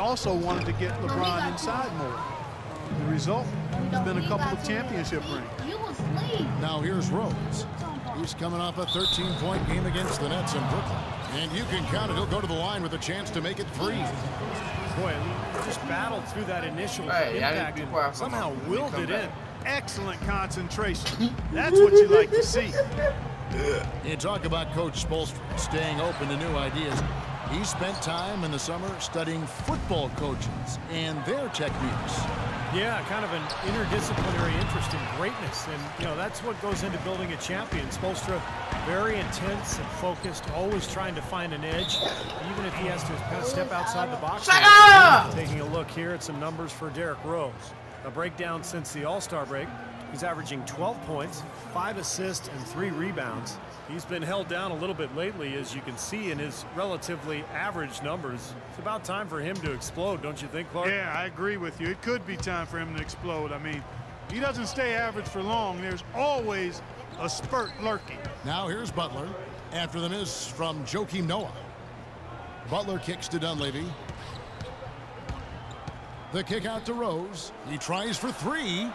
also wanted to get LeBron inside more. The result has been a couple of championship rings. Now here's Rose. He's coming off a 13-point game against the Nets in Brooklyn. And you can count it. He'll go to the line with a chance to make it 3. Boy, just battled through that initial impact and somehow willed it in. Excellent concentration. That's what you like to see. You talk about Coach Spoelstra staying open to new ideas. He spent time in the summer studying football coaches and their techniques. Yeah, kind of an interdisciplinary interest in greatness. And, you know, that's what goes into building a champion. Spoelstra, very intense and focused, always trying to find an edge, even if he has to kind of step outside the box. Taking a look here at some numbers for Derrick Rose. A breakdown since the All-Star break. He's averaging 12 points, 5 assists, and 3 rebounds. He's been held down a little bit lately, as you can see in his relatively average numbers. It's about time for him to explode, don't you think, Clark? Yeah, I agree with you. It could be time for him to explode. I mean, he doesn't stay average for long. There's always a spurt lurking. Now here's Butler after the miss from Joakim Noah. Butler kicks to Dunleavy. The kick out to Rose. He tries for 3.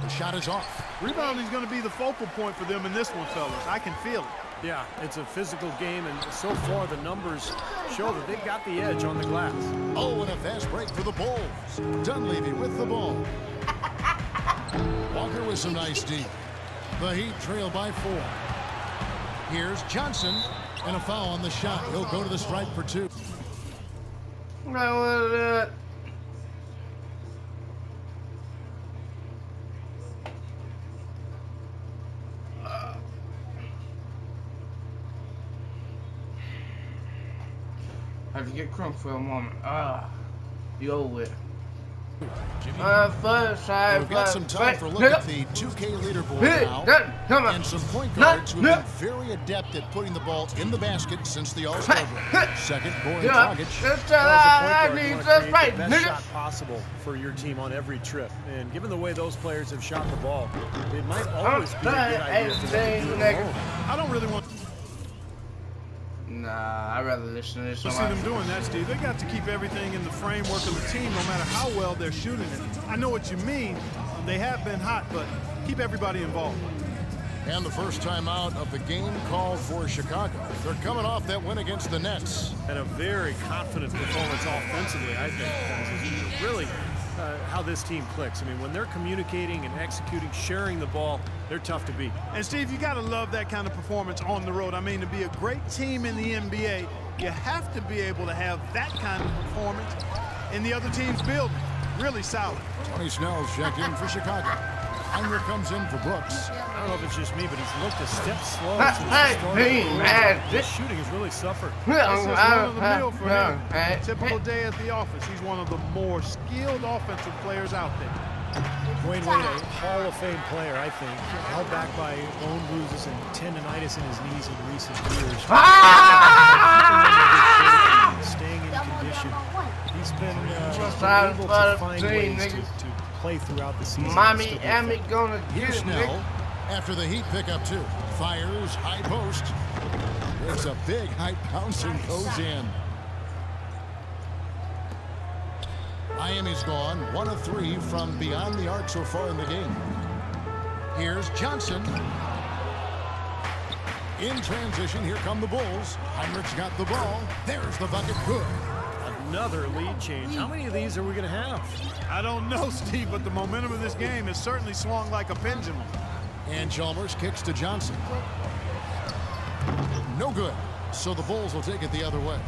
The shot is off. Rebounding is going to be the focal point for them in this one, fellas. I can feel it. Yeah, it's a physical game, and so far the numbers show that they've got the edge on the glass. Oh, and a fast break for the Bulls. Dunleavy with the ball. Walker with some nice D. The Heat trail by 4. Here's Johnson, and a foul on the shot. He'll go to the stripe for 2. I have to get crunk for a moment. You over it. We've got some time for a look at the 2K leaderboard now. And some point guards who have been very adept at putting the ball in the basket since the All-Star break. Second, Goran Dragic. As a point guard, you want to create the best shot possible for your team on every trip. And given the way those players have shot the ball, it might always be a good idea for them to do it alone. I don't really want Nah, I'd rather listen to this. to see them doing that, Steve. They got to keep everything in the framework of the team no matter how well they're shooting it. I know what you mean. They have been hot, but keep everybody involved. And the first time out of the game called for Chicago. They're coming off that win against the Nets. And a very confident performance offensively, I think. Is really how this team clicks. I mean, when they're communicating and executing, sharing the ball, they're tough to beat. And, Steve, you got to love that kind of performance on the road. I mean, to be a great team in the NBA, you have to be able to have that kind of performance in the other team's building. Really solid. Tony Snell's checked in for Chicago. Heinrich comes in for Brooks. I don't know if it's just me, but he's looked a step slow since the start of the career. His shooting has really suffered. This is run-of-the-mill for him. Typical day at the office. He's one of the more skilled offensive players out there. Dwayne Wade, a Hall of Fame player, I think, held back by bone bruises and tendonitis in his knees in recent years. Staying in condition. He's been able to find ways to play throughout the season. Mommy, am I gonna get Here's Snell after the Heat pick up 2. Fires, high post. It's a big high bounce and goes in. Miami's gone 1 of 3 from beyond the arc so far in the game. Here's Johnson. In transition, here come the Bulls. Heinrich's got the ball. There's the bucket. Good. Another lead change. How many of these are we going to have? I don't know, Steve, but the momentum of this game has certainly swung like a pendulum. And Chalmers kicks to Johnson. No good. So the Bulls will take it the other way.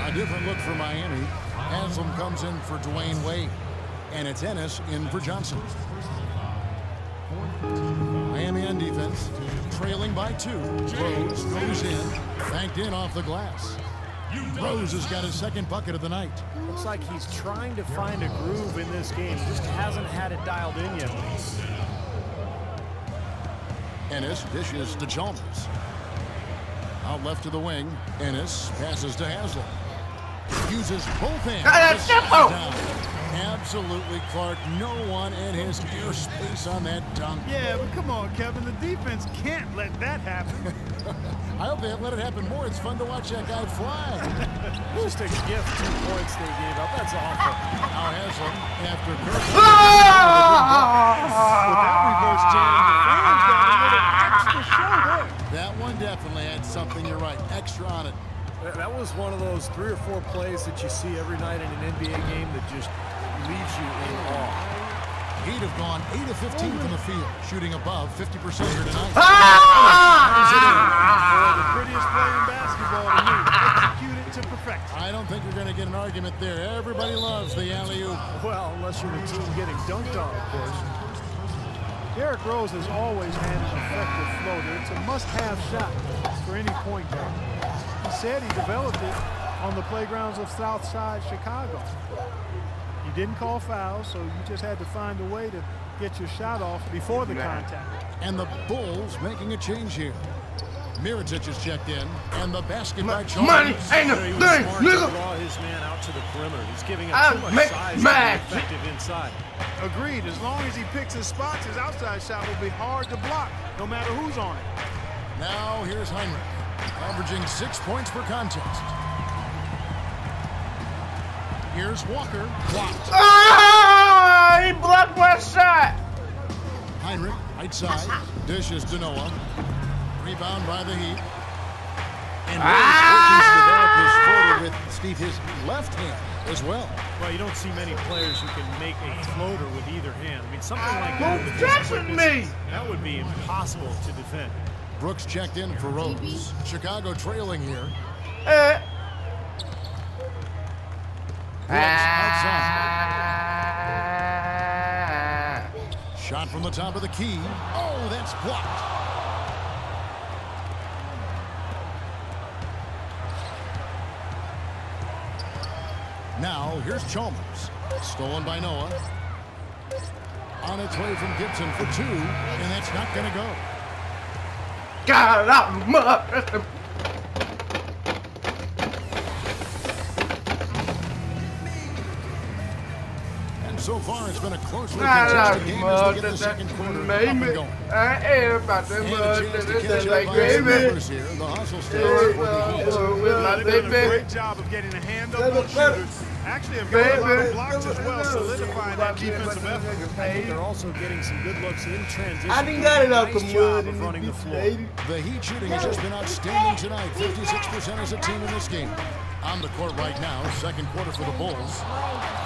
A different look for Miami. Haslam comes in for Dwayne Wade. And it's Ennis in for Johnson. Miami on defense. Trailing by 2. Rose goes in. Banked in off the glass. Rose has got his second bucket of the night. Looks like he's trying to find a groove in this game. Just hasn't had it dialed in yet. Ennis dishes to Chalmers. Out left to the wing. Ennis passes to Haslam. Uses both hands. Absolutely, Clark. No one in his airspace on that dunk. Yeah, but come on, Kevin. The defense can't let that happen. I hope they let it happen more. It's fun to watch that guy fly. Just a gift, 2 points they gave up. That's awful. Now Haslam, after With that reverse jam, the fans got a little extra show there. that one definitely had something. You're right. Extra on it. That was one of those 3 or 4 plays that you see every night in an NBA game that just leaves you in awe. He'd have gone 8 of 15 from the field, shooting above 50% here tonight. The prettiest play in basketball to me. Executed to perfection. I don't think you're going to get an argument there. Everybody loves the alley-oop. Well, unless you're the team getting dunked on, of course. Derrick Rose has always had an effective floater. It's a must-have shot for any point guard. He said he developed it on the playgrounds of Southside Chicago. You didn't call fouls, so you just had to find a way to get your shot off before the contact. And the Bulls making a change here. Mirotic has checked in, and the basket by Chalmers. Money ain't a He was thing, smart to nigga. draw his man out to the perimeter. He's giving him too much size to be effective inside. Agreed. As long as he picks his spots, his outside shot will be hard to block, no matter who's on it. Now here's Heinrich, averaging 6 points per contest. Here's Walker, blocked. Ah! He blocked my shot. Heinrich, right side, dishes to Noah. Rebound by the Heat. And Williams develop his floater with, Steve, his left hand as well. Well, you don't see many players who can make a floater with either hand. I mean, something like that with Don't his touch quickness, me. that would be impossible to defend. Brooks checked in for Rose. Chicago trailing here. Brooks outside. Shot from the top of the key. Oh, that's blocked. Now, here's Chalmers. Stolen by Noah. On its way from Gibson for 2, and that's not going to go. Got it out of the mud. And so far, it's been a closely contested game as we get the second quarter up and going. I ain't about that And a mud. chance to That's catch like up by some gravy. numbers here. The hustle stands for the Heat. They've done a great job of getting a hand up on shooters. Actually, have got a lot of blocks as well, solidifying that defensive effort. I think they're also getting some good looks in transition. I didn't got it out the Nice mud job of running the floor. The Heat shooting has just been outstanding tonight. 56% as a team in this game. On the court right now, second quarter for the Bulls.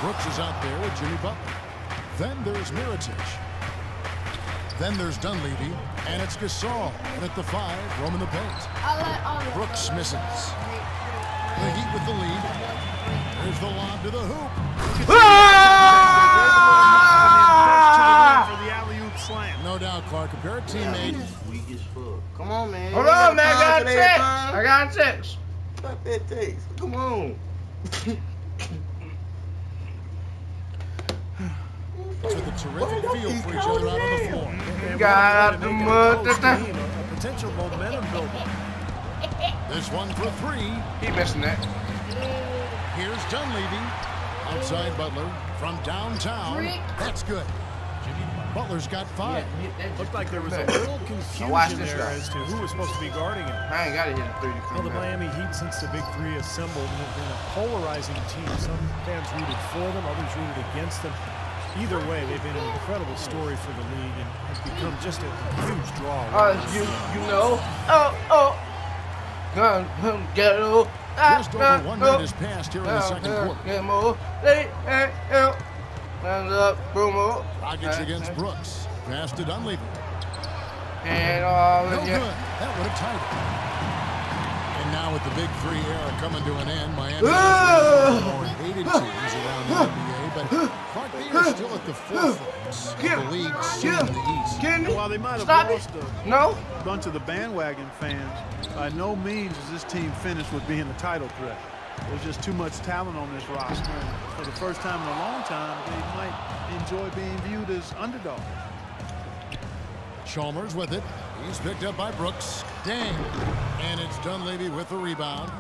Brooks is out there with Jimmy Butler. Then there's Mirotic. Then there's Dunleavy, and it's Gasol. And at the 5, roaming the paint. Brooks misses. The Heat with the lead. There's the lob to the hoop. For the alley-oop slam. No doubt, Clark. Compare a teammate. Weak as fuck. Come on, man. Hold You on, man. I got conquer checks. that I got checks. Fuck that takes. Come on. It's with a terrific feel for each other out on the floor. And Got what a out way the to make it a mud. close game, a potential momentum builder. This one for 3. He missing that. Here's Dunleavy. Outside Butler from downtown. That's good. Butler's got 5. Looked like there was a little watch confusion this there guy. as to who was supposed to be guarding him. I ain't got to hit a 30 Well, the Miami Heat, since the Big Three assembled, have been a polarizing team. Some fans rooted for them, others rooted against them. Either way, they've been an incredible story for the league and have become just a huge draw. you know. Get it. Just over 1 minute has passed here in the second quarter. Rockets against Brooks. Pass to Dunleavy. And No good. That would have tied it. And now with the Big Three era coming to an end, Miami is one of the more hated teams around the NBA, but Clark, they are still at the forefront of the league, soon in the East. Can While they might have Stop it. lost a No. bunch of the bandwagon fans, by no means is this team finished with being a title threat. There's just too much talent on this roster. And for the first time in a long time, they might enjoy being viewed as underdogs. Chalmers with it. He's picked up by Brooks. Dang. And it's Dunleavy with the rebound.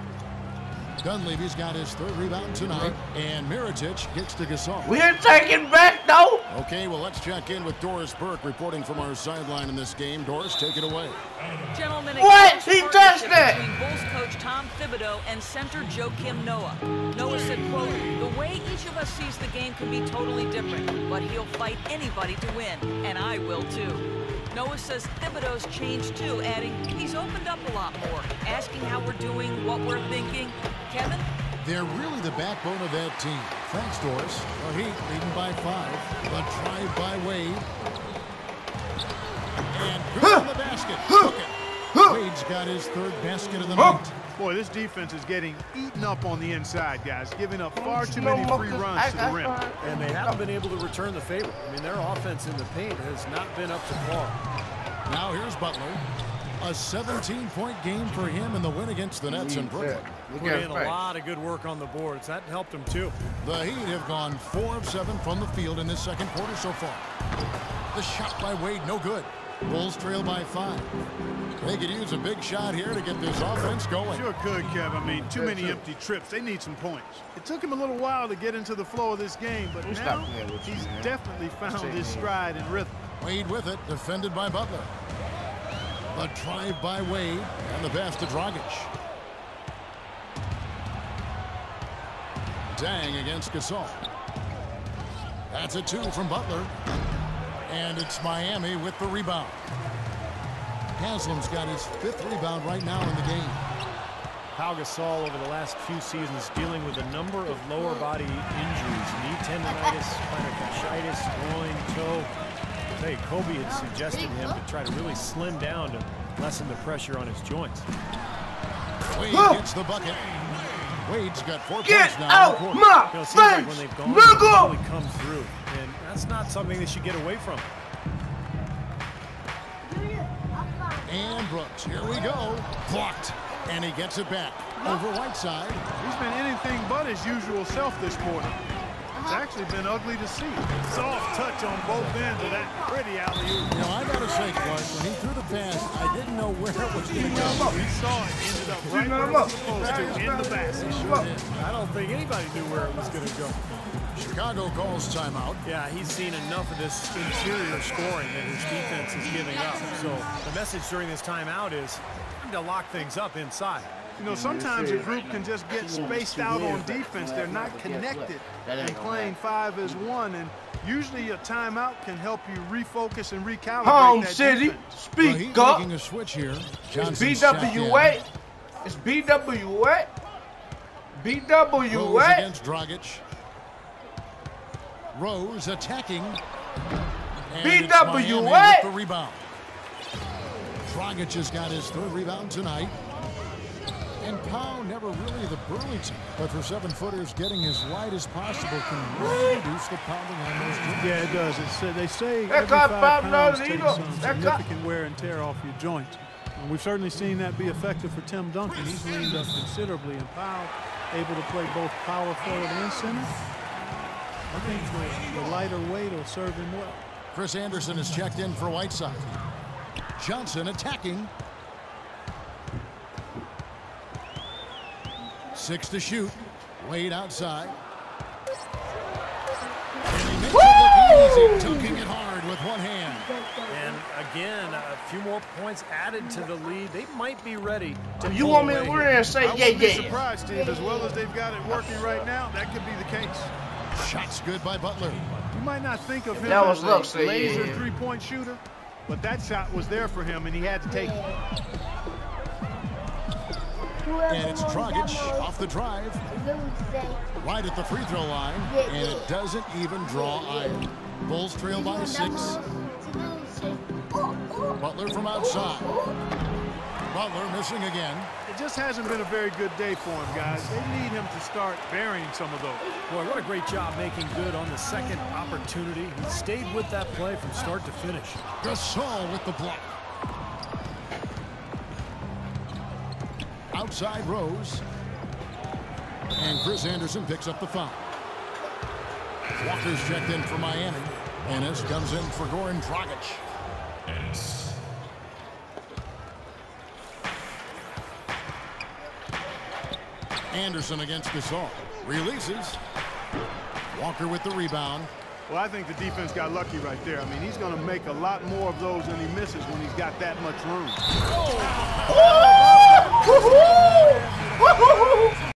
Dunleavy's got his 3rd rebound tonight, and Mirotic gets to Gasol. We're taking back, though. Okay, well, let's check in with Doris Burke reporting from our sideline in this game. Doris, take it away. Gentlemen, what? He touched it! Between Bulls coach Tom Thibodeau and center Joakim Noah. Noah said, quote, "The way each of us sees the game can be totally different, but he'll fight anybody to win, and I will too." Noah says Thibodeau's changed too, adding, "He's opened up a lot more, asking how we're doing, what we're thinking." Kevin? They're really the backbone of that team. Thanks, Doris. The Heat leading by 5. The drive by Wade. And good in the basket. Took it. Wade's got his 3rd basket of the night. Boy, this defense is getting eaten up on the inside, guys, giving up far too many free runs to the rim. And they haven't been able to return the favor. I mean, their offense in the paint has not been up to par. Now here's Butler. A 17-point game for him in the win against the Nets in Brooklyn. Put in a lot of good work on the boards. That helped him, too. The Heat have gone 4 of 7 from the field in this 2nd quarter so far. The shot by Wade, no good. Bulls trail by 5. They could use a big shot here to get this offense going. Sure could, Kev. I mean, too many empty trips. They need some points. It took him a little while to get into the flow of this game, but now he's definitely found his stride and rhythm. Wade with it, defended by Butler. The drive by Wade, and the pass to Dragic. Dang against Gasol. That's a 2 from Butler. And it's Miami with the rebound. Haslam's got his 5th rebound right now in the game. Pau Gasol over the last few seasons dealing with a number of lower body injuries. Knee tendonitis, plantar fasciitis, groin, toe. I'll tell you, Kobe had suggested him to try to really slim down to lessen the pressure on his joints. Wade gets the bucket. Wade's got 4 points now. Out my it seems like when they've gone, they really come through. And that's not something they should get away from. And Brooks, here we go. Blocked. And he gets it back. Over Whiteside. He's been anything but his usual self this quarter. It's actually been ugly to see. Soft touch on both ends of that pretty alley-oop. You know, I gotta say, Clark, when he threw the pass, I didn't know where it was going to go. We saw it ended up right where it was supposed to, in the basket. Sure did. I don't think anybody knew where it was going to go. Chicago calls timeout. Yeah, he's seen enough of this interior scoring that his defense is giving up. So the message during this timeout is time to lock things up inside. You know, sometimes a group can just get spaced out on defense. They're not connected and playing 5 as 1. And usually a timeout can help you refocus and recalibrate Home that City, defense. speak up. Making a switch here. It's BWA. It's BWA. BWA. Rose against Dragic. Rose attacking. And it's Miami with the rebound. Dragic has got his 3rd rebound tonight. And Pau never really the Burlington, but for 7-footers, getting as wide as possible can really reduce the pounding on those joints. Yeah, it does. They say every 5 pounds takes some significant wear and tear off your joints. And we've certainly seen that be effective for Tim Duncan. He's leaned up considerably, and Pau able to play both power forward and center. I think the lighter weight will serve him well. Chris Anderson is checked in for Whiteside. Johnson attacking. 6 to shoot. Wade outside. And he makes it look easy, tucking it hard with one hand. And again, a few more points added to the lead. They might be ready to You want me to wear and say, I wouldn't be surprised, Steve, as well as they've got it working right now, that could be the case. Shots good by Butler. You might not think of him That as was a laser three-point shooter, but that shot was there for him, and he had to take it. And it's Dragic off the drive. Right at the free throw line, and it doesn't even draw either. Bulls trail by 6. Butler from outside. Butler missing again. It just hasn't been a very good day for him, guys. They need him to start burying some of those. Boy, what a great job making good on the second opportunity. He stayed with that play from start to finish. Gasol with the block. Outside Rose. And Chris Anderson picks up the foul. Walker's checked in for Miami. Ennis comes in for Goran Dragic. Ennis. Anderson against Gasol. Releases. Walker with the rebound. Well, I think the defense got lucky right there. I mean, he's going to make a lot more of those than he misses when he's got that much room. Oh.